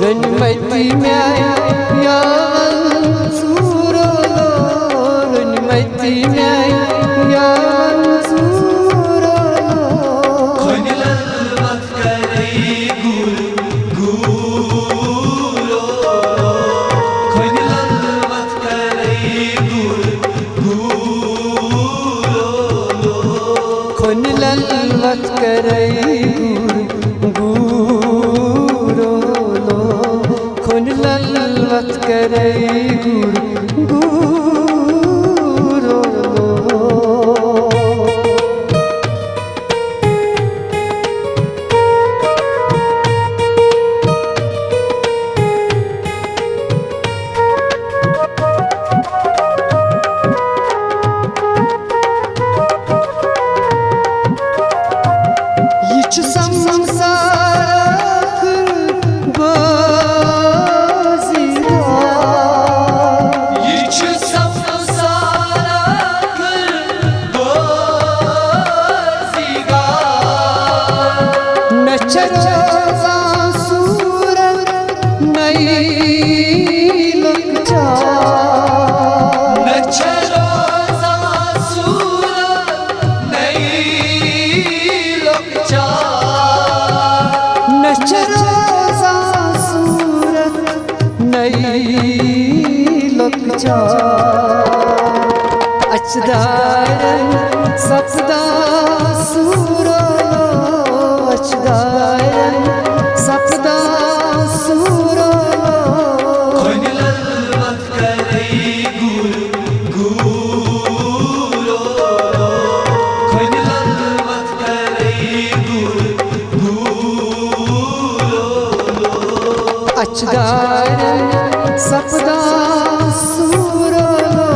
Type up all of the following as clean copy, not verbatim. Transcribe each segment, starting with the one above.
Rönmeti yavan surolo, rönmeti yavan surolo. Konilan vat karei gulo, konilan vat karei gulo, konilan vat karei vat karei guru Hiç samsar Açdaran sapda surolo, açdaran sapda surolo. konilan vat karei gulo, konilan vat karei gulo, açdaran sapda surolo,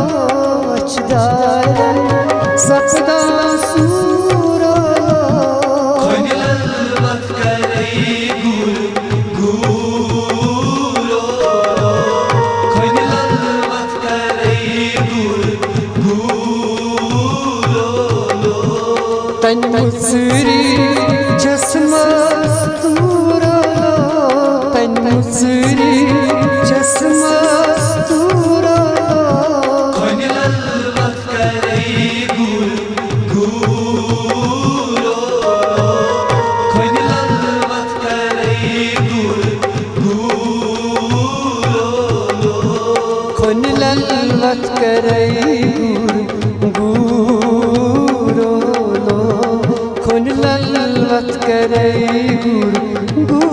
açdaran sapda surolo. konilan vat karei gulo, konilan vat karei gulo. Tan musri çasmaz turalo, tan musri çasmaz turalo. Konilan vat karei gulo, konilan vat karei gulo, konilan vat karei guru, konilan vat karei guru.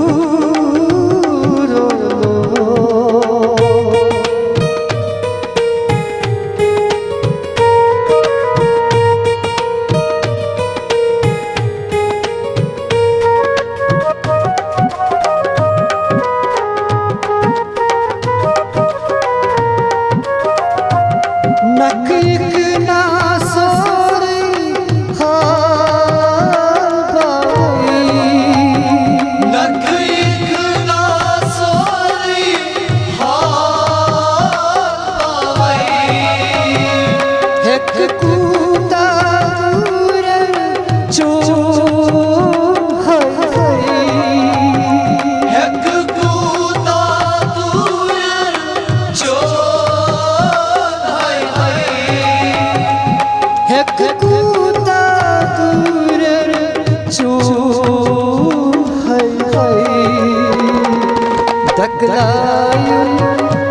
Daklayın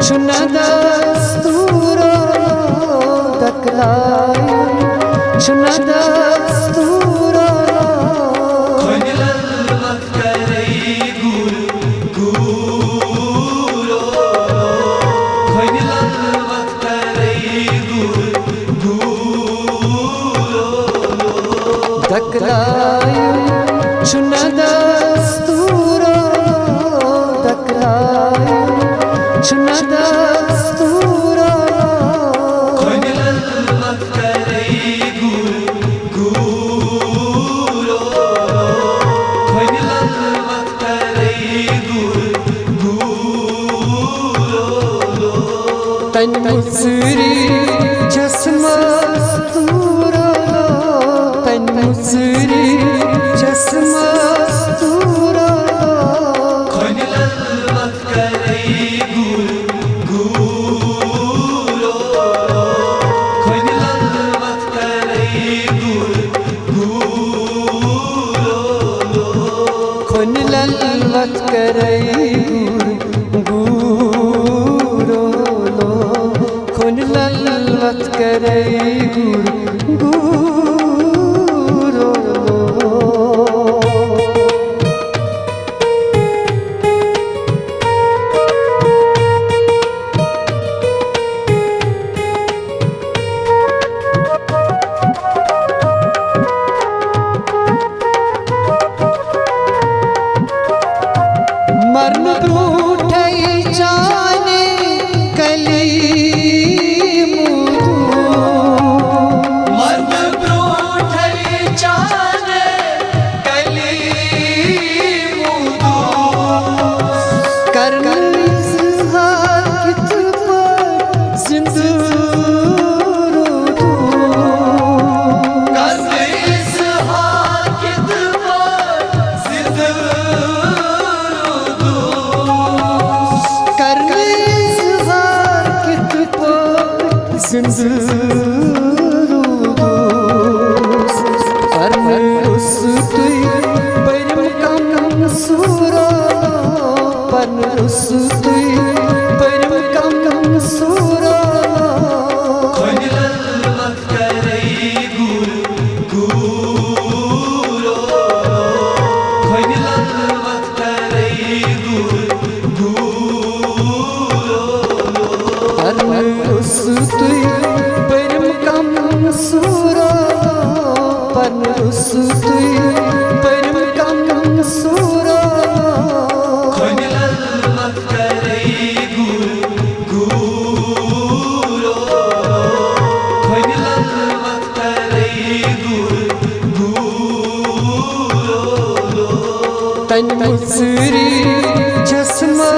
şuna dasturo, daklayın şuna dasturo. konilan vat karei gulo, konilan vat karei gulo, Daklayın şuna dasturo, daklayın şuna dasturo. konilan vat karei gulo, konilan vat karei gulo. Tan musri çasmaz turalo, tan musri लत करे गुरो लो खुन लत करे गुरो लो मरन रूठे जाने कली मुदू मर्द ब्रूठै जाने कली मुदू करन इज़हार कित पर सिंदूरो दू कर इज़हार कित पर सिंदूरो करन इज़हार कित पर सिंदूरो दू परम उस तुई परम कम सूरा परम उस तुई परम कम सूरा खुन लत करे गुरो खुन लत करे गुरो परम उस तुई परम कम सूरा परम उस तुई परम कम सूरा खुन लत करे गुरो खुन लत करे गुरो तन मुसरी चश्मा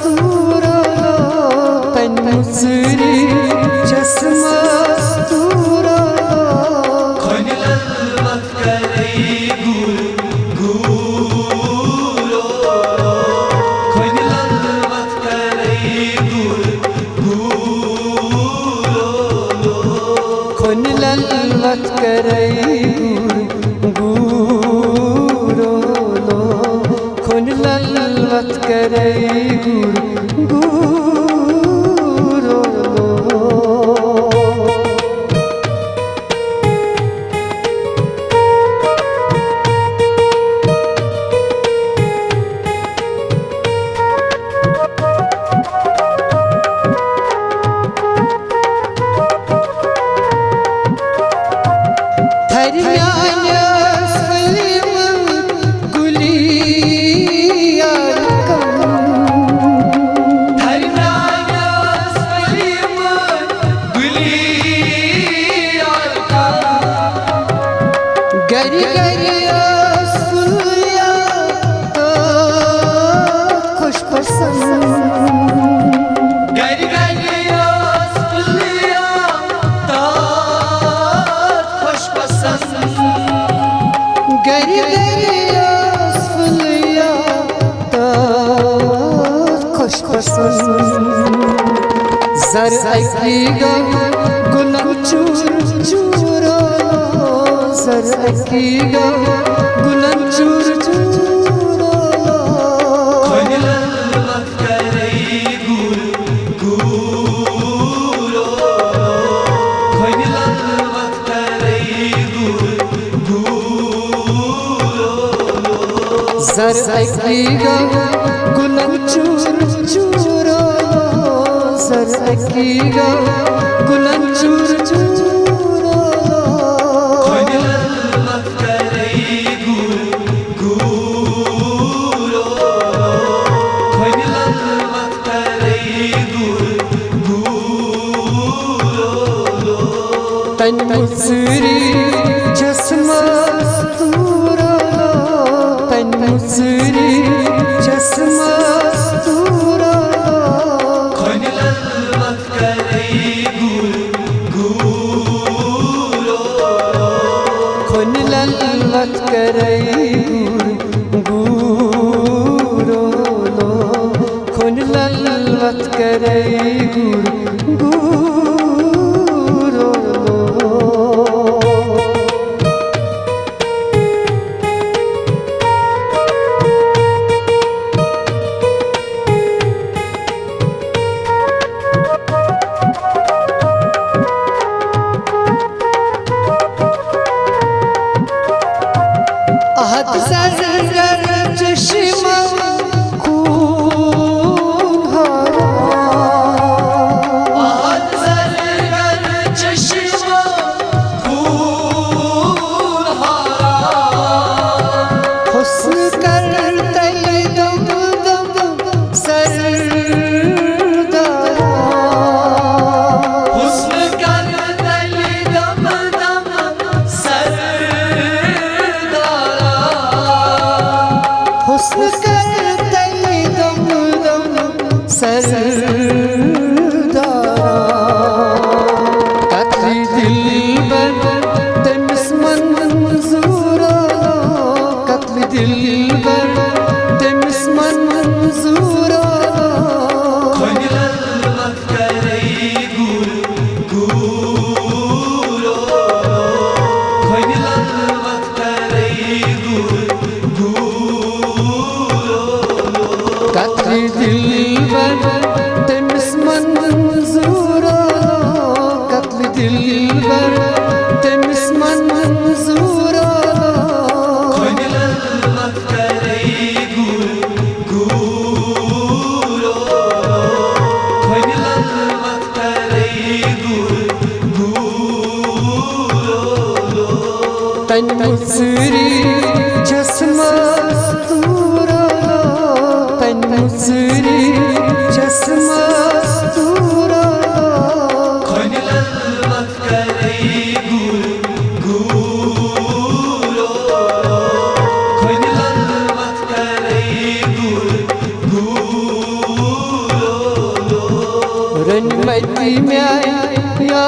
तूरा तन मुसरी चश्मा तूरा खुन लत करे गुरो खुन लत करे गुरो खुन लत करे गुरो लो खुन लत करे गुरो लो थरियास फिल्म गुलियार कम धरनायास फिल्म गुलियार का गरी गरियास फुलिया खुश पसंद गर गलियास फुलिया तात खुश पसंद गरी गरियास फुलिया खुश पसंद जर अकीगा गुलाम चूर चूरा जर अकीगा गुलाम चूर चूरा खुन लत करे गुरो खुन लत करे गुरो जर अकीगा गुलाम चूर चूरा जर अकीगा गुलाम चूर चूरा खुन लत करे गुरो खुन लत करे गुरो तन मुसरी चश्मा तूरा तन मुसरी चश्मा तूरा खुन लत करे गुरो खुन लत करे गुरो लो खुन लत करे गुरो लो ahad sargar çeşme खून हरा ahad sargar çeşme खून हरा हुस्न कर तले दम दम सरदारा हुस्न कर तले दम दम सरदारा हुस्न कर तले दम दम सरदारा कतली दिलबर तमिस मंजूरा कतली दिलबर तमिस मंजूरा खोनिलत करे गुर गुरो खोनिलत करे गुर गुरो कतली दिलबर तमिस मंजूरा कतली दिलबर तमिस मंजूरा खोनिलत करे गुर गुरो खोनिलत करे गुर गुरो तन मुसरी चश्मस्तूरा तन मुसरी चश्मस्तूरा खोनिलत करे गुर गुरो खोनिलत करे गुर गुरो रनमती में या